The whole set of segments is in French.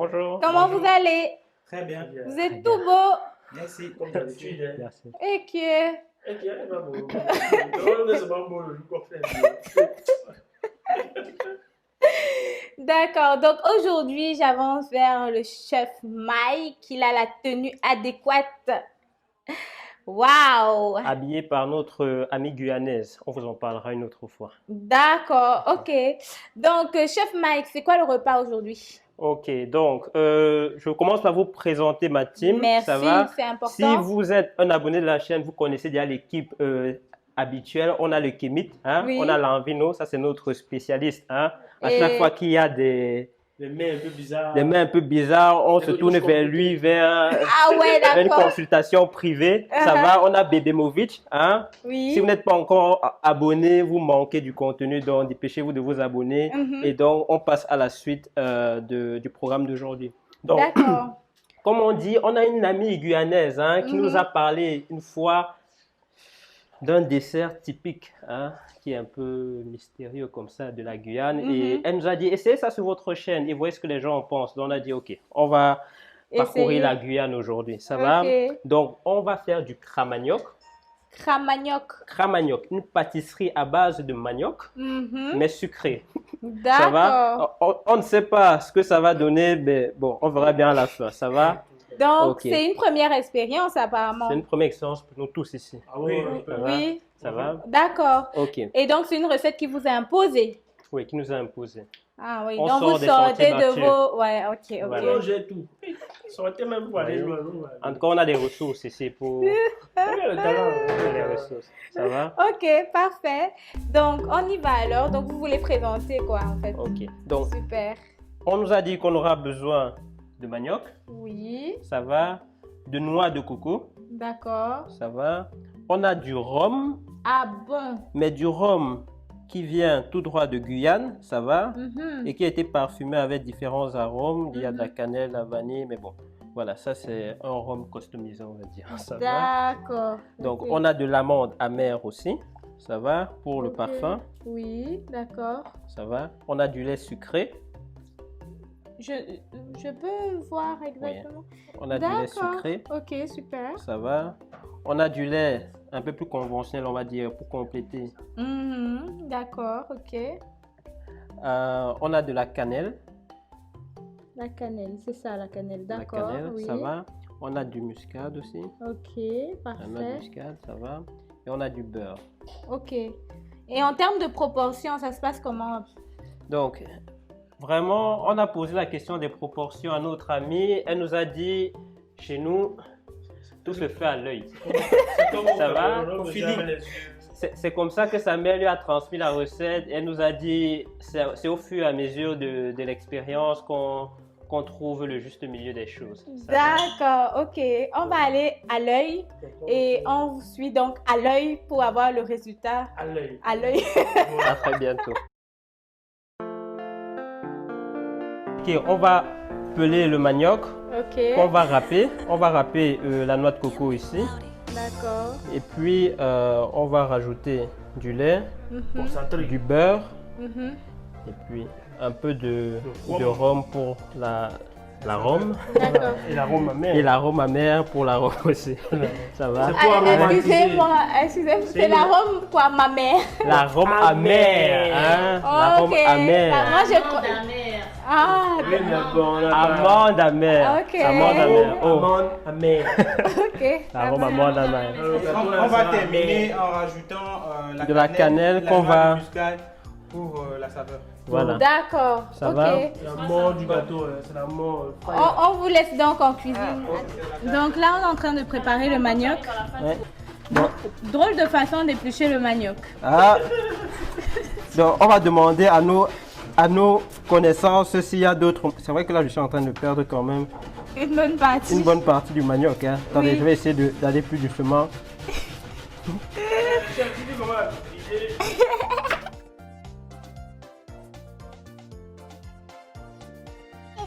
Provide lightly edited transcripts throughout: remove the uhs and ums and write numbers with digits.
Bonjour. Comment vous allez? Très bien. Vous êtes tout beau. Merci, comme d'habitude. Merci. Et que... D'accord, donc aujourd'hui, j'avance vers le chef Mike. Il a la tenue adéquate. Waouh! Habillé par notre amie guyanaise. On vous en parlera une autre fois. D'accord, ok. Donc, chef Mike, c'est quoi le repas aujourd'hui? Ok, donc je commence par vous présenter ma team. Merci, ça va? c'est important. Si vous êtes un abonné de la chaîne, vous connaissez déjà l'équipe habituelle. On a le Kémit, hein? Oui. On a l'Anvino, ça c'est notre spécialiste. Hein? À Et- chaque fois qu'il y a des mains un peu bizarres. mains un peu bizarres, on se tourne vers lui, vers Ah ouais, vers une d'accord. consultation privée. Ça va? On a Bebemovic, hein? Oui. Si vous n'êtes pas encore abonné, vous manquez du contenu, donc dépêchez-vous de vous abonner. Mhm. Et donc, on passe à la suite du programme d'aujourd'hui. Donc, D'accord. comme on dit, on a une amie guyanaise hein, qui nous a parlé une fois d'un dessert typique, hein, qui est un peu mystérieux comme ça de la Guyane. Et elle nous a dit, essayez ça sur votre chaîne et voyez ce que les gens en pensent. Donc, on a dit, OK, on va parcourir Essayez. la Guyane aujourd'hui. Ça va? Ok. Donc, on va faire du cramanioc. Cramanioc. Cramanioc, une pâtisserie à base de manioc, Mhm. mais sucrée. Ça D'accord. va? On ne sait pas ce que ça va donner, mais bon, on verra bien à la fin. Ça va? Donc, Ok. c'est une première expérience apparemment. C'est une première expérience pour nous tous ici. Ah oui, Ça va? Oui, Ça va? d'accord. Ok. Et donc, c'est une recette qui vous a imposée. Oui, qui nous a imposé. Ah oui, On donc sort vous des sortez sentiers de battus. vos... Ouais, ok, ok. Voilà. j'ai tout. Sortez même pour aller loin. En tout cas, on a des ressources ici pour Le talent. les ressources. Ça va? Ok, parfait. Donc, on y va alors. Donc, vous voulez présenter quoi en fait? Ok. Donc, Super. on nous a dit qu'on aura besoin de manioc. Oui, Ça va? De noix de coco. d'accord. Ça va? On a du rhum. Ah bon. Mais du rhum qui vient tout droit de Guyane, ça va, Mhm. et qui a été parfumé avec différents arômes. Il y a de la cannelle, la vanille, mais bon, voilà, ça c'est un rhum customisé, on va dire. Ça va. D'accord. Donc, Ok. on a de l'amande amère aussi, ça va, pour le Ok. parfum, Oui, d'accord. ça va. On a du lait sucré, Je peux voir exactement. on a du lait D'accord. sucré, Ok, super. ça va. On a du lait un peu plus conventionnel, on va dire, pour compléter. Mhm. D'accord, ok. On a de la cannelle, La cannelle, c'est ça la cannelle, la d'accord. cannelle, Oui. ça va. On a du muscade aussi. Ok, La noix de parfait. muscade, ça va. Et on a du beurre. Ok. Et en termes de proportion, ça se passe comment? Donc, vraiment, on a posé la question des proportions à notre amie. Elle nous a dit, chez nous, tout se fait à l'œil. Ça va? C'est comme ça que sa mère lui a transmis la recette. Elle nous a dit, c'est au fur et à mesure de l'expérience qu'on trouve le juste milieu des choses. Ça va? D'accord, ok. On va aller à l'œil et on vous suit donc à l'œil pour avoir le résultat À l'œil. à l'œil. À très bientôt. Ok, on va peler le manioc qu'on Ok, va râper. On va râper la noix de coco ici. d'accord. Et puis, on va rajouter du lait, Mhm, Concentré. du beurre mhm. et puis un peu de rhum pour la rhum D'accord. Et l'arôme amer. et l'arôme amer pour la rhum aussi. Ça va? C'est pour aromatiser. Excusez-moi, c'est l'arôme quoi, ma mère. La rhum amère, hein? La rhum Ok. amère. Bah, moi, Ah, Oui, mais bon, on a pas- Amande amère. Ok. Amande amère. Oh, Amande amère. ok. la rhum amande amère. On va terminer en rajoutant De la cannelle qu'on noix va- de muscade pour la saveur. Voilà. D'accord. Ça ok. va? C'est la mort du gâteau, c'est la mort. On vous laisse donc en cuisine. Donc là, on est en train de préparer le manioc. Ouais. Bon. Drôle de façon d'éplucher le manioc. Ah. Donc, on va demander à nos connaissances s'il y a d'autres. C'est vrai que là, je suis en train de perdre quand même Une bonne partie. une bonne partie du manioc. Hein. Attendez, Oui. je vais essayer d'aller plus doucement.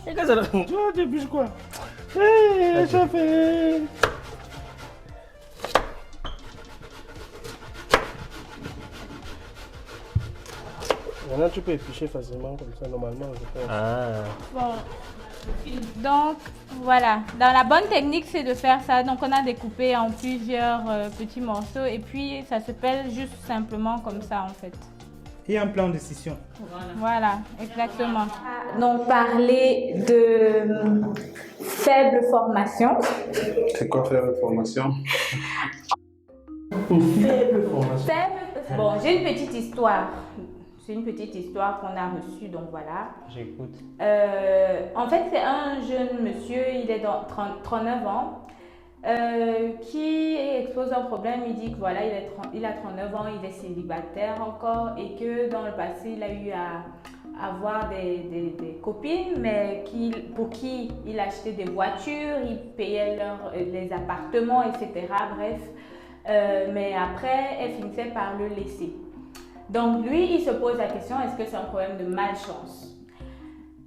Tu début quoi? Hé, ça fait. Maintenant, tu peux éplucher facilement comme ça, normalement, je pense. Ah. Bon, Donc, voilà. Dans la bonne technique, c'est de faire ça. Donc, on a découpé en plusieurs petits morceaux et puis ça s'appelle juste simplement comme ça en fait. Et un plan de scission. Voilà, exactement. Donc, parler de faible formation. C'est quoi faible formation? Une faible formation. Bon, j'ai une petite histoire. C'est une petite histoire qu'on a reçue, donc voilà. J'écoute. En fait, c'est un jeune monsieur, il est dans 39 ans, qui expose un problème. Il dit que voilà, il a 39 ans, il est célibataire encore et que dans le passé, il a eu à avoir des copines, mais pour qui il achetait des voitures, il payait les appartements, etc. Bref, mais après, elle finissait par le laisser. Donc lui, il se pose la question, est-ce que c'est un problème de malchance?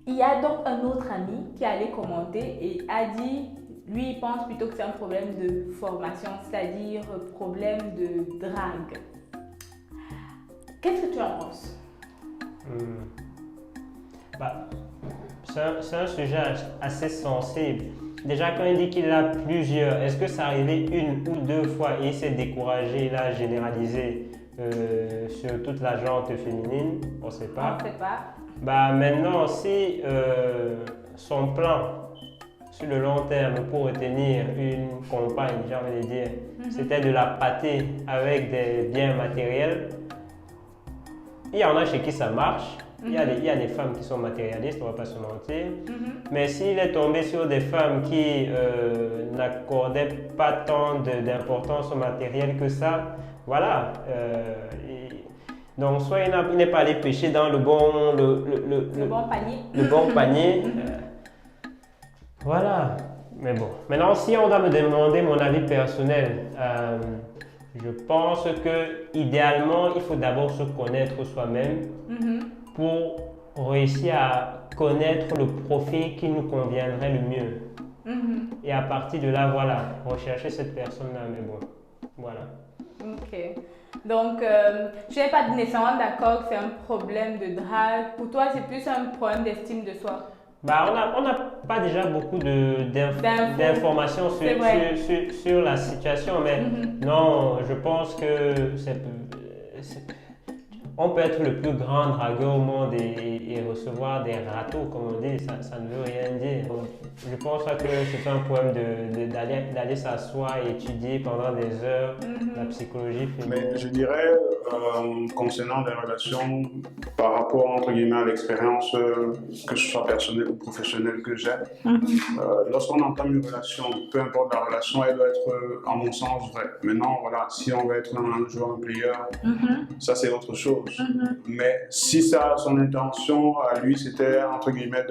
Il y a donc un autre ami qui allait commenter et a dit, lui, il pense plutôt que c'est un problème de formation, c'est-à-dire problème de drague. Qu'est-ce que tu en penses? C'est un sujet assez sensible. Déjà, quand il dit qu'il a plusieurs, est-ce que c'est arrivé une ou deux fois et il s'est découragé, il a généralisé sur toute la gente féminine? On ne sait pas. On ne sait pas. Maintenant, si son plan sur le long terme pour retenir une compagne, j'ai envie de dire, c'était de la pâter avec des biens matériels, il y en a chez qui ça marche. Il y a des femmes qui sont matérialistes, on ne va pas se mentir. Mais s'il est tombé sur des femmes qui n'accordaient pas tant d'importance au matériel que ça, voilà. Donc, soit il n'est pas allé pêcher dans le bon panier. Le bon panier. Voilà. Mais bon. Maintenant, si on doit me demander mon avis personnel, je pense que idéalement, il faut d'abord se connaître soi-même pour réussir à connaître le profil qui nous conviendrait le mieux. Et à partir de là, voilà, rechercher cette personne-là. Mais bon, voilà. Ok. Donc, tu n'es pas nécessairement d'accord que c'est un problème de drague. Pour toi, c'est plus un problème d'estime de soi. On n'a pas déjà beaucoup d'informations sur la situation, mais non, je pense que on peut être le plus grand dragueur au monde et recevoir des râteaux, comme on dit, ça ne veut rien dire. Je pense que c'est un problème d'aller s'asseoir et étudier pendant des heures la psychologie féminine. Mais je dirais, concernant les relations, par rapport, entre guillemets, à l'expérience, que ce soit personnelle ou professionnelle que j'ai, lorsqu'on entame une relation, peu importe la relation, elle doit être, en mon sens, vraie. Maintenant, voilà, si on veut être un joueur, un player, ça c'est autre chose. Mais si ça, son intention à lui, c'était, entre guillemets,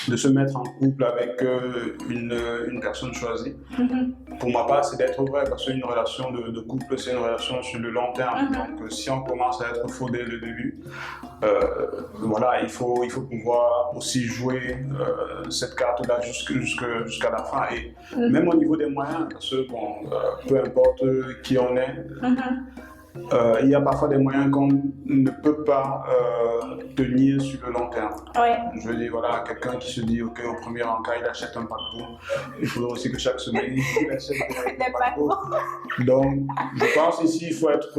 de se mettre en couple avec une personne choisie, pour ma part, c'est d'être vrai, parce qu'une relation de couple, c'est une relation sur le long terme. Donc, si on commence à être faux dès le début, voilà, il faut pouvoir aussi jouer cette carte-là jusqu'à la fin. Et même au niveau des moyens, parce que, bon, peu importe qui on est, il y a parfois des moyens qu'on ne peut pas tenir sur le long terme. Je veux dire, voilà, quelqu'un qui se dit, ok, au premier encas, il achète un paquebot. Il faudrait aussi que chaque semaine, il achète un paquebot. Donc, je pense ici, il faut être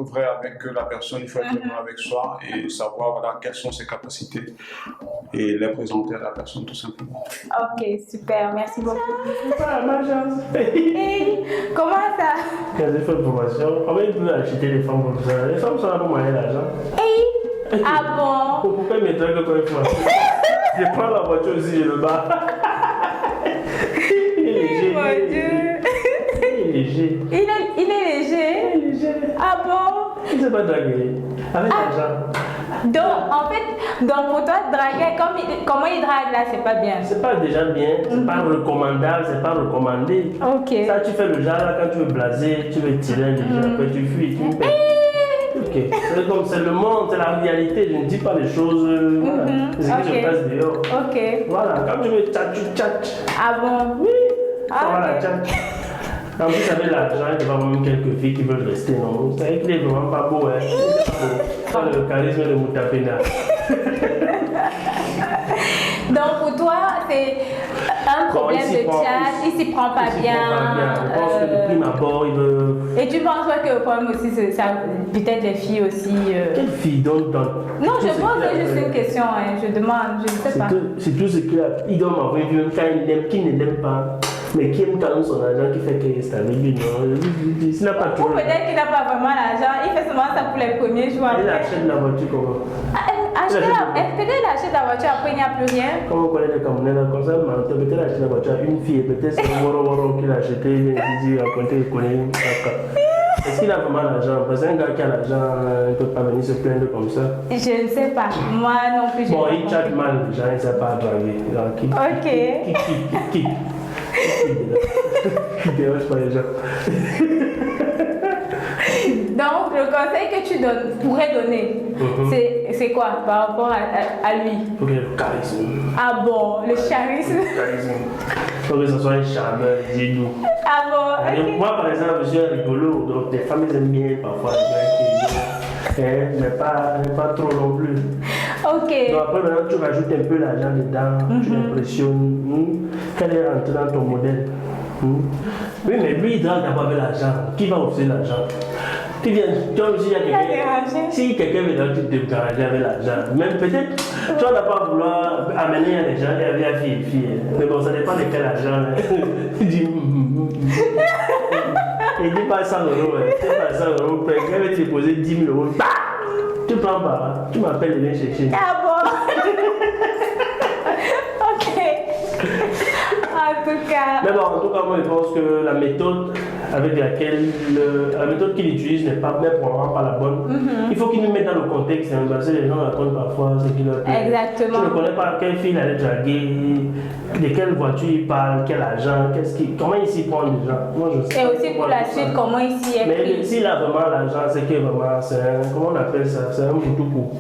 vrai avec la personne, il faut être vrai avec soi et savoir, voilà, quelles sont ses capacités et les présenter à la personne, tout simplement. Ok, super, merci beaucoup. Ma chance. Hey, comment ça? Il y a des fautes de formation. Comment ils peuvent acheter les femmes comme ça? Les femmes sont là pour moyen d'argent. Hey, ah bon? Pourquoi ils me draguent quand ils font ça? Je prends la voiture aussi, je le bats. Il est léger. Mon Dieu. Il est léger. Il est léger? Il est léger. Ah bon? Il ne sait pas draguer. Avec l'argent. Donc, en fait, pour toi, draguer, comment il drague là, c'est pas bien? C'est pas déjà bien, c'est pas recommandable, c'est pas recommandé. Ok. Ça, tu fais le genre là, quand tu veux blaser, tu veux tirer un léger, après tu fuis, tu me paies. Ok, c'est le monde, c'est la réalité, je ne dis pas les choses, voilà. C'est ce qui se passe dehors. Ok. Voilà, quand tu veux tchatch, tu tchatch. Ah bon? Oui, Ah, voilà, ok. tchatch. En plus, avec l'argent, il y a même quelques filles qui veulent rester, non? C'est vrai qu'il est vraiment pas beau, hein. Il est pas beau. Pas le charisme de Moutapena. Donc pour toi, c'est un problème de chat, il s'y prend pas bien. Je pense que de prime abord, il veut. Et tu penses pas que le problème aussi, c'est ça, peut-être les filles aussi. Quelle fille donc dans. Non, je pose juste une question, hein. Je demande, je ne sais pas. C'est tout ce qu'il a. Il doit m'envoyer même quand il aime, qui ne l'aime pas. Mais qui aime quand même son argent, qui fait qu'il est avec lui, non. Il n'a pas tout. Ou peut-être qu'il n'a pas vraiment l'argent, il fait seulement ça pour les premiers jours. Il achète la voiture comment? Peut-être il achète la voiture, après il n'y a plus rien. Comme on connaît les Camerounais, comme ça, peut-être il achète la voiture à une fille, peut-être c'est un Woro qu'il a acheté, il a raconté, il connaît. Est-ce qu'il a vraiment l'argent? Parce qu'un gars qui a l'argent ne peut pas venir se plaindre comme ça. Je ne sais pas. Moi non plus. Bon, il chatte mal, déjà, il ne sait pas draguer. Ok. Qui dérange pas les gens. Donc, le conseil que tu pourrais donner, c'est quoi par rapport à lui? Faut qu'il ait le charisme. Ah bon, le charisme. Le charisme. Faut que ce soit un charmeur, dis-nous. Ah bon, ok. Moi, par exemple, je suis rigolo, donc les femmes aiment bien parfois les gars qui mais pas trop non plus. Ok. Donc après, maintenant, tu rajoutes un peu l'argent dedans, tu l'impressionnes, qu'elle est rentrée dans ton modèle. Oui, mais lui, il doit d'abord avec l'argent. Qui va offrir l'argent? Tu viens, comme s'il y a quelqu'un. Si quelqu'un vient, tu te garager avec l'argent. Même peut-être, tu vas pas vouloir amener les gens et la fille. Mais bon, ça dépend de quel argent. Il dit. Il dit pas 100 €. Tu pas 100 €. Quelqu'un va te déposer 10 000 €. Bah! Tu prends pas. Tu m'appelles et viens chercher. Ah bon? Ok. En tout cas. Mais bon, en tout cas, moi je pense que la méthode avec laquelle la méthode qu'il utilise n'est pas probablement pas la bonne. Il faut qu'il nous mette dans le contexte, hein, parce que les gens racontent parfois ce qu'il leur plaît. Exactement. Tu ne connais pas quelle fille il allait draguer, de quelle voiture il parle, quel argent, comment il s'y prend déjà. Moi, je sais. Et aussi pour la suite, comment il s'y est pris. Mais s'il a vraiment l'argent, c'est que vraiment, comment on appelle ça? C'est un boutoukou.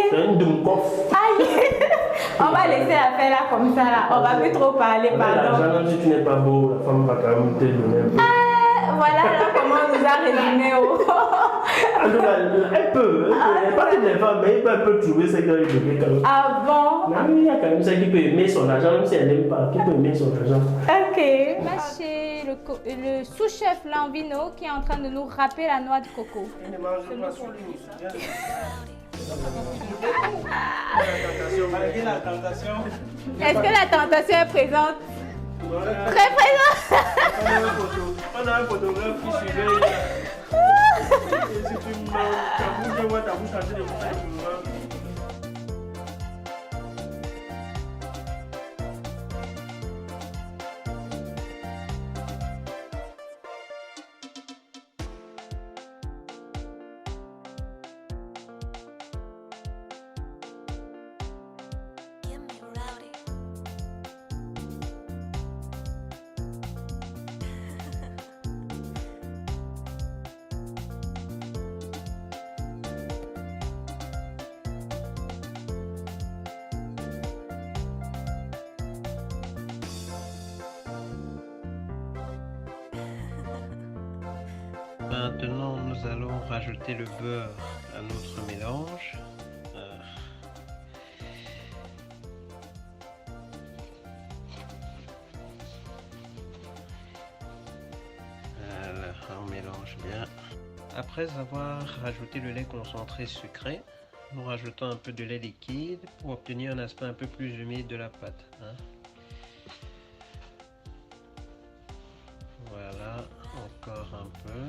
C'est un dumkoff. Aïe! On va laisser l'affaire là comme ça là. On va plus trop parler, pardon. L'argent, même si tu n'es pas beau, la femme va quand même te donner un peu. Voilà là comment on nous a résumé. En tout cas, elle peut. Pas toutes les femmes, mais il peut un peu trouver ce qu'elle veut quand même. Ah bon? Non, mais il y a quand même celle qui peut aimer son argent, même si elle n'aime pas, qui peut aimer son argent. Ok. Là, chez le sous-chef Lambino qui est en train de nous râper la noix de coco. Il ne mange pas sur Malgré la tentation. Est-ce que la tentation est présente? Très présente. On a un photographe qui suivait. Et si tu manges, ta bouche, je vois ta bouche en train de faire du mouvement. Maintenant, nous allons rajouter le beurre à notre mélange. Voilà, on mélange bien. Après avoir rajouté le lait concentré sucré, nous rajoutons un peu de lait liquide pour obtenir un aspect un peu plus humide de la pâte. Voilà, encore un peu.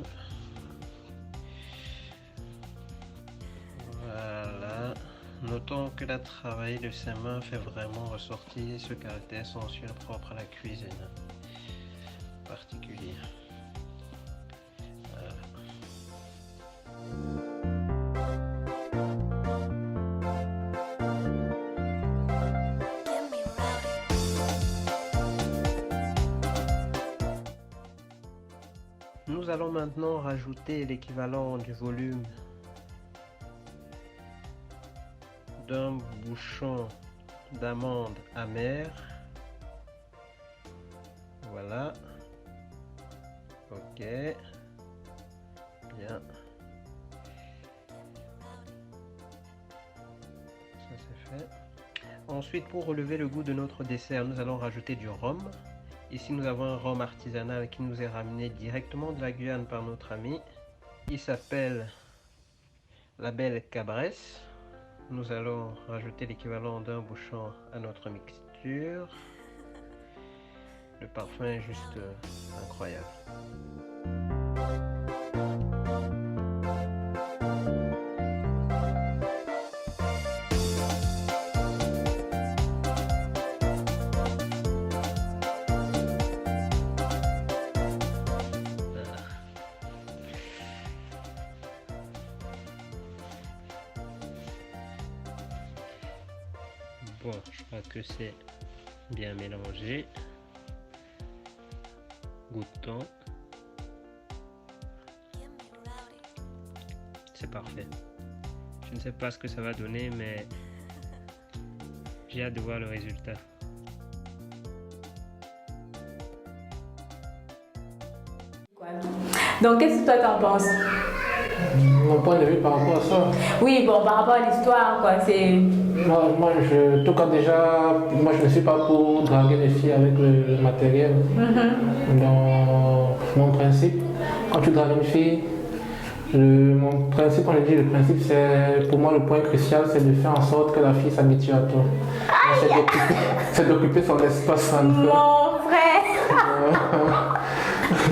Voilà. Notons que la travail de ses mains fait vraiment ressortir ce caractère sensuel propre à la cuisine particulière. Voilà. Nous allons maintenant rajouter l'équivalent du volume d'un bouchon d'amande amère. Voilà. Ok. Bien. parfait. Ensuite, pour relever le goût de notre dessert, nous allons rajouter du rhum. Ici, nous avons un rhum artisanal qui nous est ramené directement de la Guyane par notre ami. Il s'appelle la Belle Cabresse. Nous allons rajouter l'équivalent d'un bouchon à notre mixture. Le parfum est juste incroyable. Bon, je crois que c'est bien mélangé. Goûtons. C'est parfait. Je ne sais pas ce que ça va donner, mais j'ai hâte de voir le résultat. Donc, qu'est-ce que toi t'en penses? Mon point de vue par rapport à ça. Oui, bon, par rapport à l'histoire, quoi, c'est... Moi, en tout cas, déjà, moi, je ne suis pas pour draguer les filles avec le matériel. Dans mon principe, quand tu dragues une fille, mon principe, quand je dis le principe, c'est pour moi le point crucial, c'est de faire en sorte que la fille s'habitue à toi. C'est d'occuper son espace en toi. Mon frère.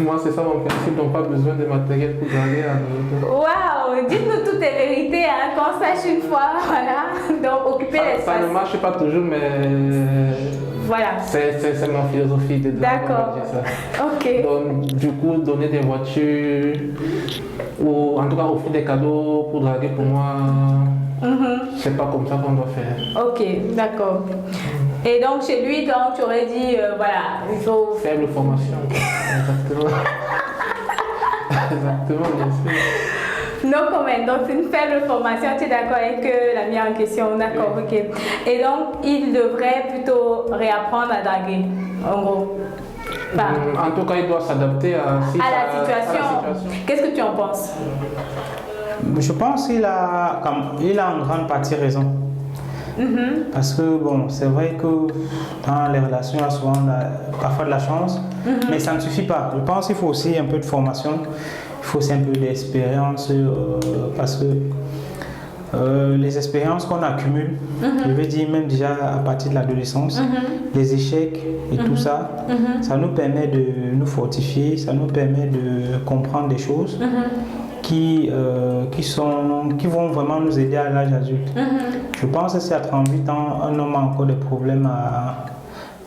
Moi, c'est ça mon principe, donc pas besoin de matériel pour draguer à d'autres. Waouh, dites-nous toutes les vérités, hein, qu'on sache une fois, voilà. Donc, occuper l'espace. Ça ne marche pas toujours, mais voilà. C'est ma philosophie de drague. D'accord. Ok. Donc, du coup, donner des voitures, ou en tout cas offrir des cadeaux pour draguer, pour moi, c'est pas comme ça qu'on doit faire. Ok, d'accord. Et donc chez lui, donc, tu aurais dit, voilà, il faut... Faible formation. Exactement. Exactement, bien sûr. No comment, donc c'est une faible formation, tu es d'accord avec la mienne en question, d'accord, ok. Et donc, il devrait plutôt réapprendre à draguer, en gros. En tout cas, il doit s'adapter à la situation. Qu'est-ce que tu en penses? Je pense qu'il a en grande partie raison. Parce que bon, c'est vrai que dans les relations, il y a souvent parfois de la chance, mais ça ne suffit pas. Je pense qu'il faut aussi un peu de formation, il faut aussi un peu d'expérience, parce que les expériences qu'on accumule, je veux dire même déjà à partir de l'adolescence, les échecs et tout ça, ça nous permet de nous fortifier, ça nous permet de comprendre des choses. Qui vont vraiment nous aider à l'âge adulte. Je pense que si à 38 ans, un homme a encore des problèmes à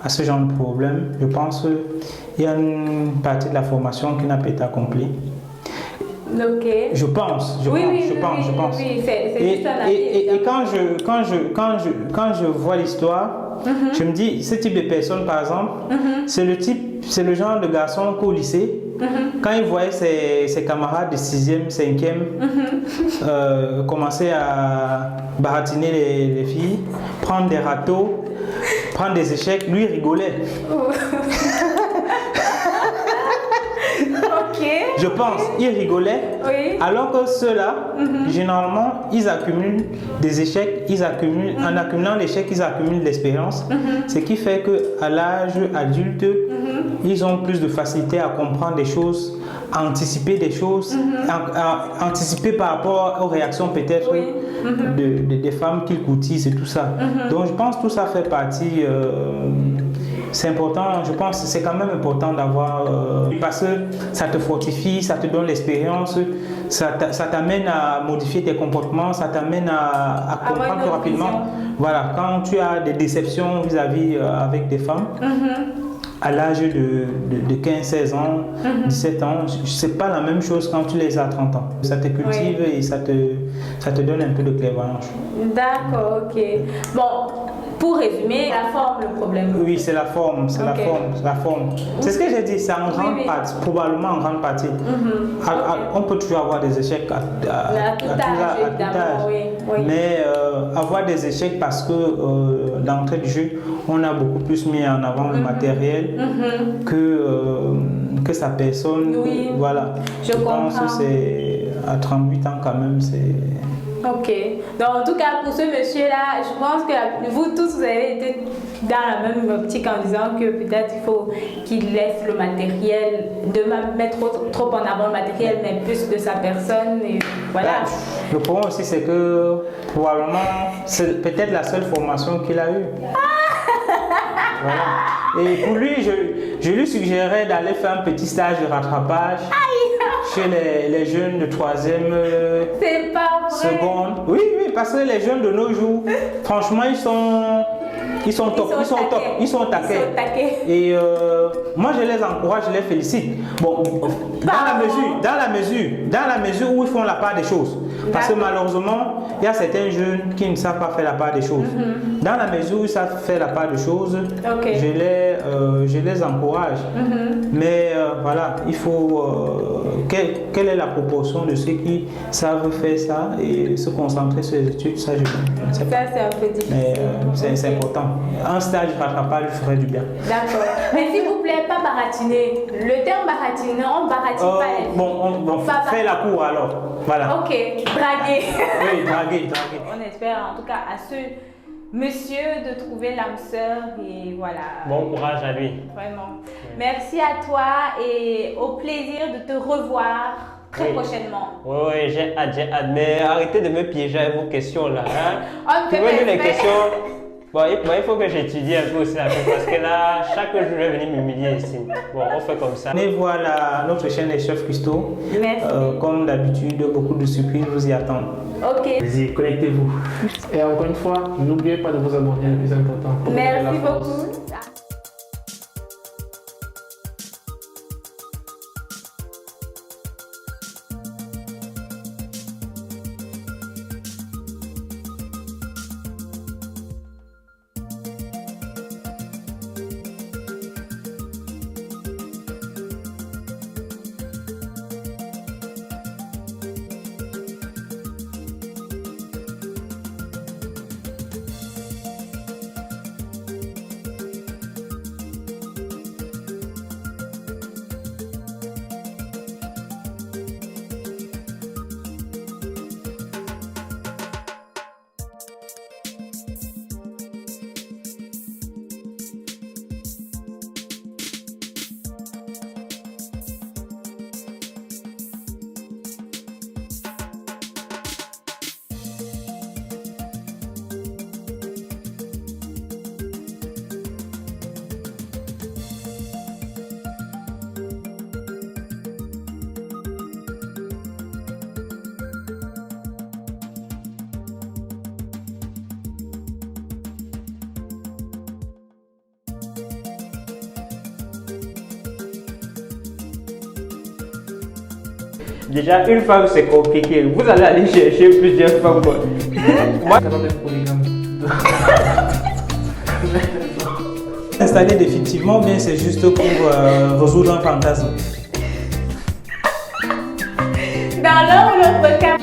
ce genre de problème, je pense qu'il y a une partie de la formation qui n'a pas été accomplie. Ok. Je pense. Oui, c'est juste un avis. Et quand je vois l'histoire, je me dis, ce type de personne, par exemple, c'est le genre de garçon qu'au lycée, quand il voyait ses camarades de 6e, 5e commencer à baratiner les filles, prendre des râteaux, prendre des échecs, lui il rigolait. Je pense, ils rigolaient, alors que ceux-là, généralement, ils accumulent des échecs, en accumulant l'échec, ils accumulent de l'expérience, ce qui fait qu'à l'âge adulte, ils ont plus de facilité à comprendre des choses, à anticiper des choses, à anticiper par rapport aux réactions peut-être des femmes qu'ils courtisent et tout ça. Donc je pense que tout ça fait partie... c'est important, je pense que c'est quand même important d'avoir, parce que ça te fortifie, ça te donne l'expérience, ça t'amène à modifier tes comportements, ça t'amène à comprendre plus rapidement. Voilà, quand tu as des déceptions vis-à-vis avec des femmes, à l'âge de 15, 16 ans, 17 ans, c'est pas la même chose quand tu les as à 30 ans. Ça te cultive et ça te donne un peu de clairvoyance. D'accord, ok. Bon, pour résumer, la forme, le problème. Oui, c'est la forme, c'est la forme. C'est ce que j'ai dit, c'est en grande partie, probablement en grande partie. On peut toujours avoir des échecs à tout âge, mais avoir des échecs parce que d'entrée de jeu, on a beaucoup plus mis en avant le matériel que sa personne. Oui, voilà. je comprends. pense que c'est à 38 ans quand même, Ok. Donc, en tout cas, pour ce monsieur-là, je pense que vous tous, vous avez été dans la même optique en disant que peut-être il faut qu'il laisse le matériel, de mettre trop en avant le matériel, mais plus de sa personne. Et voilà. Le problème aussi, c'est que probablement, c'est peut-être la seule formation qu'il a eue. Voilà. Et pour lui, je lui suggérerais d'aller faire un petit stage de rattrapage chez les jeunes de 3e, C'est pas vrai. seconde. Oui, parce que les jeunes de nos jours, franchement, ils sont top, ils sont taqués. Et moi, je les encourage, je les félicite. Bon, dans la mesure où ils font la part des choses. Parce que malheureusement, il y a certains jeunes qui ne savent pas faire la part des choses. Dans la mesure où ils savent faire la part des choses, je les encourage. Mais voilà, il faut... quelle est la proportion de ceux qui savent faire ça et se concentrer sur les études? Ça, je ne sais pas. Ça, c'est un peu difficile. Mais c'est important. Un stage de rattrapage ferait du bien. D'accord. Mais s'il vous plaît, pas baratiner. Le terme baratiner, on ne baratine pas les filles. On fait la cour alors. Voilà. Ok, draguer. Oui, draguer. On espère en tout cas à ce monsieur de trouver l'âme sœur et voilà. Bon courage à lui. Vraiment. Merci à toi et au plaisir de te revoir très prochainement. Oui, j'ai hâte. Mais arrêtez de me piéger avec vos questions là. On Tu veux dire les questions? Bon, il faut que j'étudie un peu aussi la chose parce que là, chaque jour, je vais venir m'humilier ici. Bon, on fait comme ça. Venez voir notre chaîne Les Chefs Cuistots. Merci. Comme d'habitude, beaucoup de surprises vous y attendent. Ok. Allez-y, connectez-vous. Et encore une fois, n'oubliez pas de vous abonner, le plus important. pour donner la Merci force. beaucoup. Déjà, une femme, c'est compliqué. Vous allez aller chercher plusieurs femmes. Moi, Installer définitivement, bien c'est juste pour résoudre un fantasme. Dans l'un ou l'autre cas.